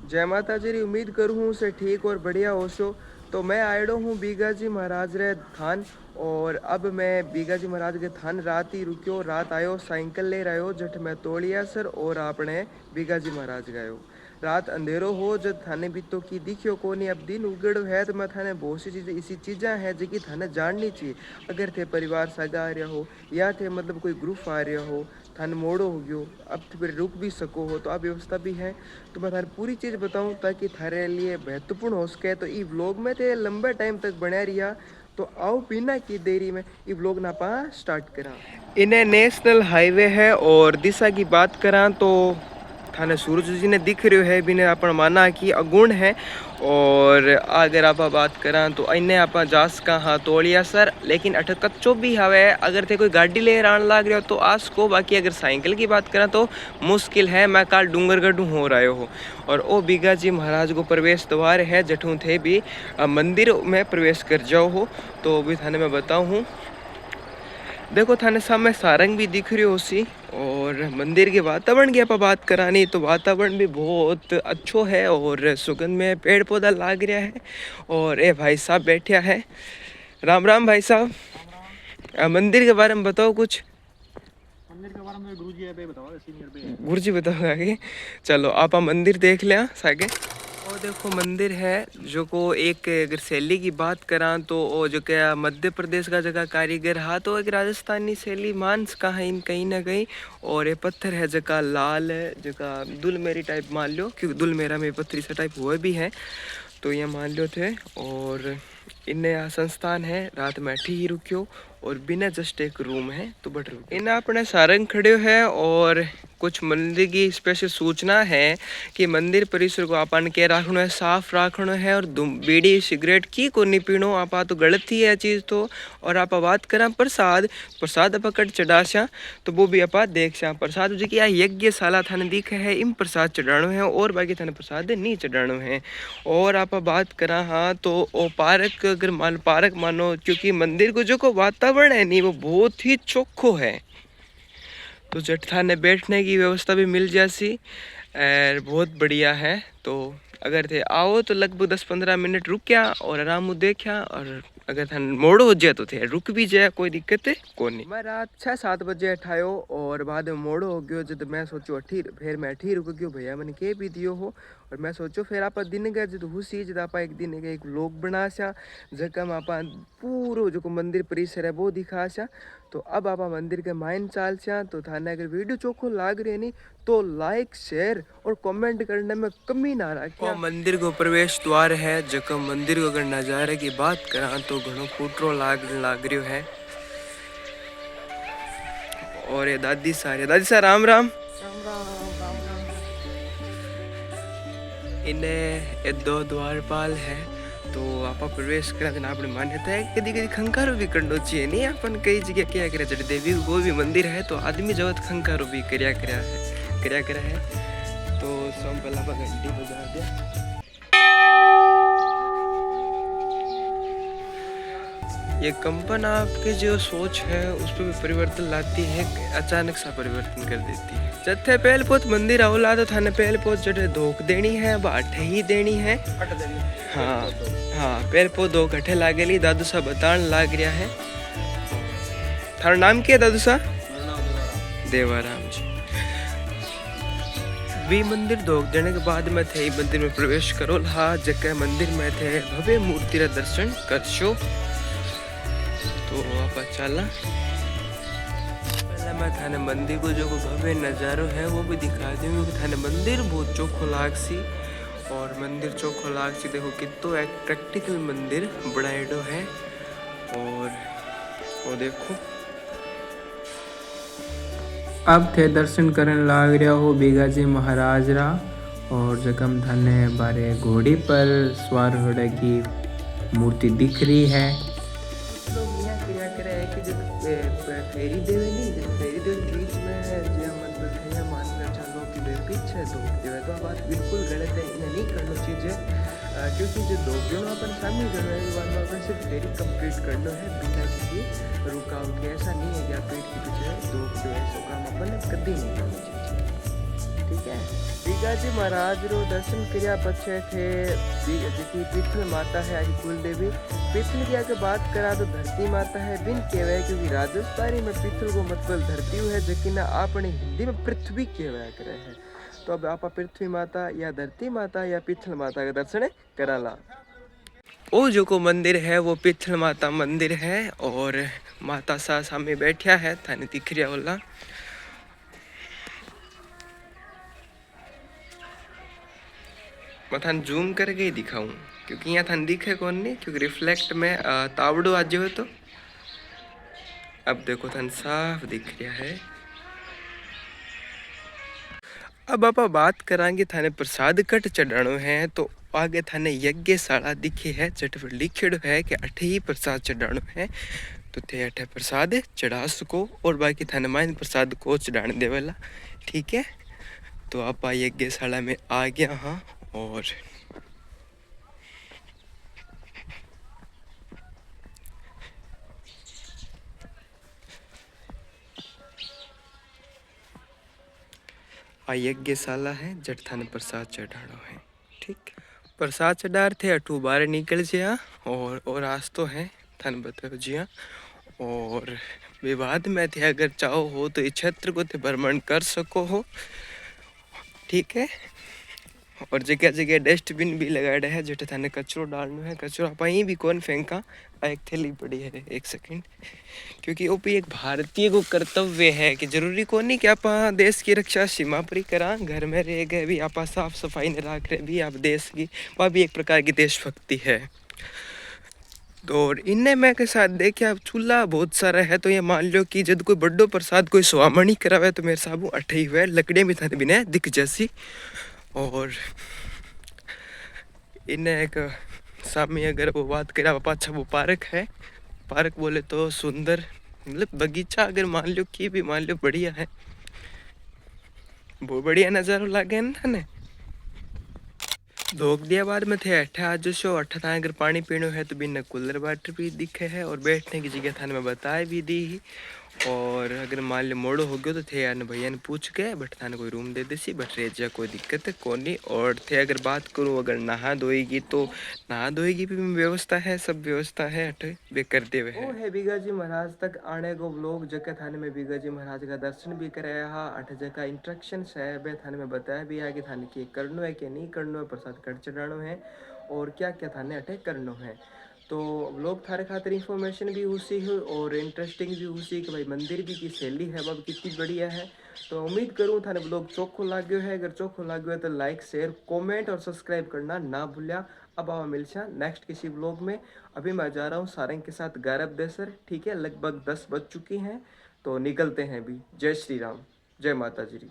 जय माता जी री उम्मीद करूँ हूँ से ठीक और बढ़िया हो सो। तो मैं आयडो हूँ बीगा जी महाराज रे थान। और अब मैं बीगा जी महाराज के थान रात ही रुक्यो, रात आयो साइकिल ले रहो जठ मैं तोड़िया सर और आपने बीगा जी महाराज गयो। रात अंधेरो हो जब थाने भी तो की दिखियो को नहीं, अब दिन उगड़ो है तो मैं थाने बहुत सी चीज़ें इसी चीज़ें हैं जो कि थाने जाननी चाहिए। अगर थे परिवार सगा आ रहा हो या थे मतलब कोई ग्रुप आ रहा हो, थाने मोड़ो हो गयो, अब तो फिर रुक भी सको हो तो अब व्यवस्था भी है। तो मैं थारे पूरी चीज़ बताऊं ताकि थारे लिए महत्वपूर्ण हो सके। तो ये व्लॉग में थे लंबे टाइम तक बना रिहा। तो आओ बिना की देरी में ये व्लॉग ना पा स्टार्ट करा। इन्हें नेशनल हाईवे है और दिशा की बात करा तो थाने सूरज जी ने दिख रहे है बिने अपन माना कि अगुण है। और अगर आप बात करा तो इन्हें आप जास का हाँ तोड़िया सर, लेकिन अठ कच्चो भी हवे। अगर थे कोई गाड़ी ले आन लाग रहा हो तो आस को, बाकी अगर साइकिल की बात करा तो मुश्किल है। मैं काल डूंगरगढ़ हो रहा हो और ओ बीगा जी महाराज को प्रवेश द्वार है जठू थे भी मंदिर में प्रवेश कर जाओ हो। तो भी थाने मैं बताऊँ हूँ, देखो थाने सामने सारंग भी दिख रही हो सी। और मंदिर के वातावरण की आप बात करानी तो वातावरण भी बहुत अच्छो है और सुगंध में पेड़ पौधा लाग रहा है। और ए भाई साहब बैठा है। राम राम भाई साहब। मंदिर के बारे में बताओ कुछ। मंदिर के बारे में गुरुजी है बे बताओ, सीनियर बे गुरु जी बताओ आगे। चलो आप मंदिर देख लिया सागे। और देखो मंदिर है जो को एक अगर शैली की बात करा तो वो जो क्या मध्य प्रदेश का जगह कारीगर हा तो एक राजस्थानी शैली मांस का है इन कहीं ना कहीं। और ये पत्थर है जगह लाल है, जगह दुल मेरी टाइप मान लो क्योंकि दुल मेरा में पत्थरी सा टाइप हुए भी है तो ये मान लो थे। और इन्हें संस्थान है रात में अठी ही रुकियो और बिना जस्ट एक रूम है तो बट रुक इन्हें अपने सारंग खड़े है। और कुछ मंदिर की स्पेशल सूचना है कि मंदिर परिसर को अपन के रखना है, साफ रखना है और बीड़ी सिगरेट की को नहीं पीनो आपा तो गलत ही है चीज़ तो। और आप बात करा प्रसाद, प्रसाद आप कट चढ़ाशा तो वो भी आप देख सा प्रसाद जो कि यज्ञशाला थाने दिखे है इम प्रसाद चढ़ानो है और बाकी थाने प्रसाद नहीं चढ़ानो है। और आप बात करा हाँ तो वो पार्क अगर मान पार्क मानो क्योंकि मंदिर को जो को वातावरण है नहीं वो बहुत ही चोखो है। तो जठथा ने बैठने की व्यवस्था भी मिल जासी और बहुत बढ़िया है। तो अगर थे आओ तो लगभग 10-15 मिनट रुकया और आराम देखा। और अगर थान मोड़ो हो जाए तो थे रुक भी जाए, कोई दिक्कत है को नहीं। मैं रात 6-7 बजे उठायो और बाद में मोड़ो हो गयो जब मैं सोचो अठी फिर मैं अठी रुक गयो भैया मैंने के भी दियो हो। और मैं सोचो फिर आप दिन गए जब हुसी जब आप एक दिन एक लोग बना सा जगह में आप पूरा जो मंदिर परिसर है वो दिखा सा। तो अब आप मंदिर के माइन चाल सा तो थाने अगर वीडियो चोखो लाग रहे नहीं तो लाइक शेयर और कमेंट करने में कमी ना रखिए। मंदिर को प्रवेश द्वार है जगह मंदिर को अगर नज़ारे की बात करा तो घणो फूटरो लाग रही है। और ये दादी सा राम राम। इन्हें ये 2 द्वारपाल है तो आप प्रवेश करा देना अपनी मान्यता है। कभी कभी खंकारो भी करना चाहिए नहीं अपन कई जगह क्या करे जब देवी को भी मंदिर है तो आदमी जगत खंकारो भी करया है। तो सोम पहला आप घंटी बजा दिया। ये कंपन आपके जो सोच है उस पर भी परिवर्तन लाती है, अचानक सा परिवर्तन कर देती है। जत्थे पहल पोत मंदिर आवला तो थाने पहल पोत जटे धोख देनी है बाठे ही देनी है। हाँ हाँ पहल पोत दो कट्ठे लागेली दादू सा बतान लाग रहा है। थारा नाम क्या दादू सा? देवाराम जी। भी मंदिर धोख देने के बाद में थे मंदिर में प्रवेश करो हाँ जगह मंदिर में थे भव्य मूर्ति रा दर्शन करशो। तो आप चला पहले मैं थाने मंदिर को जो भव्य नज़ारो है वो भी दिखा दूँ। थाने मंदिर बहुत चोखो लागसी और मंदिर चोखो लागसी देखो कितो एक प्रैक्टिकल मंदिर बनाएडो है। और वो देखो अब थे दर्शन करने लाग रहा हो बीगा जी महाराज रा। और जगम थाने बारे घोड़ी पर सवार होने की मूर्ति दिख रही है। फेरी देवी नहीं फेरी देवी बीच में है जो मतलब है मान कर चलो कि पीछे धोख देवे तो बात बिल्कुल गलत है। इन्हें नहीं करना चाहिए क्योंकि जो धोख देना अपन सामने कर रहे हैं में अपन सिर्फ फेरी कंप्लीट करना है बिना किसी रुकाव के। ऐसा नहीं है कि आप पेट के पीछे धोख दो, ऐसा काम अपन कभी नहीं करना चाहिए। ठीक है भिगाजी महाराज रो दर्शन कर्या पछे थे जी पीथल माता है आज कुल देवी। पीथल की अगर बात करा तो धरती माता है बिन कहवे, क्योंकि राजस्थानी में पीथल को मतलब धरती है, जबकि ना आपने हिंदी में पृथ्वी कहवा करे है। तो अब आप पृथ्वी माता या धरती माता या पीथल माता का दर्शन कराला। ओ जो को मंदिर है वो पीथल माता मंदिर है, और माता सा सामने बैठा है थाने दिख रहा होला। मैं थान जूम करके ही दिखाऊं, क्योंकि यहाँ थान दिखे कौन नहीं, क्योंकि रिफ्लेक्ट में तावड़ो आज हो। तो अब देखो थान साफ दिख रहा है। अब आप बात करांगे थाने प्रसाद कट चढ़ानो है, तो आगे थाने यज्ञशाला दिखी है, चट पर लिखेड़ो है कि अठे ही प्रसाद चढ़ानो है। तो थे अठे प्रसाद चढ़ा सको, और बाकी थाने माइन प्रसाद को चढ़ाने देवेला। ठीक है, तो आप यज्ञशाला में आ गया। हाँ, और यज्ञशाला है जट थाने प्रसाद चढ़ानो है। ठीक, प्रसाद चढ़ार थे अठू बाहर निकल जिया, और आज तो है थाने बताओ जिया। और विवाद में थे अगर चाहो हो तो इस क्षेत्र को थे भ्रमण कर सको हो। ठीक है, और जगह जगह डस्टबिन भी लगाया है, जो थाने कचरो डालनो है। कचरो आप यहीं भी कौन फेंका, एक थैली पड़ी है, एक सेकंड, क्योंकि वो भी एक भारतीय को कर्तव्य है कि जरूरी को नहीं कि आप देश की रक्षा सीमा पर ही करा, घर में रह गए भी आप साफ सफाई ने रख रहे भी आप देश की, वह भी एक प्रकार की देशभक्ति है। तो इनने मैं के साथ देखे अब चूल्हा बहुत सारा है, तो ये मान लो कि जब कोई बड़ो प्रसाद कोई स्वामणी करावे तो मेरे साबू अठे ही हुए लकड़ियाँ भी थाने बिना दिख जैसी। और इन्हें एक सामने अगर वो बात करा पाछा वो पार्क है। पार्क बोले तो सुंदर मतलब बगीचा, अगर मान लो कि भी मान लो बढ़िया है, बहुत बढ़िया नज़ारा लागे ना ने। धोक दिया बाद में थे अठे आज शो अठे था अगर पानी पीनो है तो बिना कूलर वाटर भी दिखे है, और बैठने की जगह थाने में बताए भी दी ही। और अगर मान लो मोड़ो हो गयो तो थे यार भैया ने पूछ के बट थाने कोई रूम दे देसी, बट रह जा कोई दिक्कत है कौन नहीं। और थे अगर बात करूँ अगर नहा धोएगी तो नहा धोएगी भी व्यवस्था है, सब व्यवस्था है अठे वे कर दे हुए है। है बीगाजी महाराज तक आने को लोग जगह थाने में बीगाजी महाराज का दर्शन भी कराया हा। अठे जगह इंस्ट्रक्शन है वे थाने में बताया भी है कि थाने की करनो है कि नहीं करनो है, प्रसाद कट चढ़ानो है और क्या क्या थाने अठे करनो है। तो लोग थारे खातिर इंफॉर्मेशन भी उसी है और इंटरेस्टिंग भी उसी कि भाई मंदिर भी की शैली है वह कितनी बढ़िया है। तो उम्मीद करूँ थाने ब्लॉग चोखो लाग्यो है, अगर चोखो लाग्यो है तो लाइक शेयर कमेंट और सब्सक्राइब करना ना भूलिया। अब आवा मिलसा नेक्स्ट किसी ब्लॉग में। अभी मैं जा रहा हूँ सारंग के साथ गैरब देसर। ठीक है, लगभग 10 बज चुकी हैं, तो निकलते हैं अभी। जय श्री राम, जय माता जी।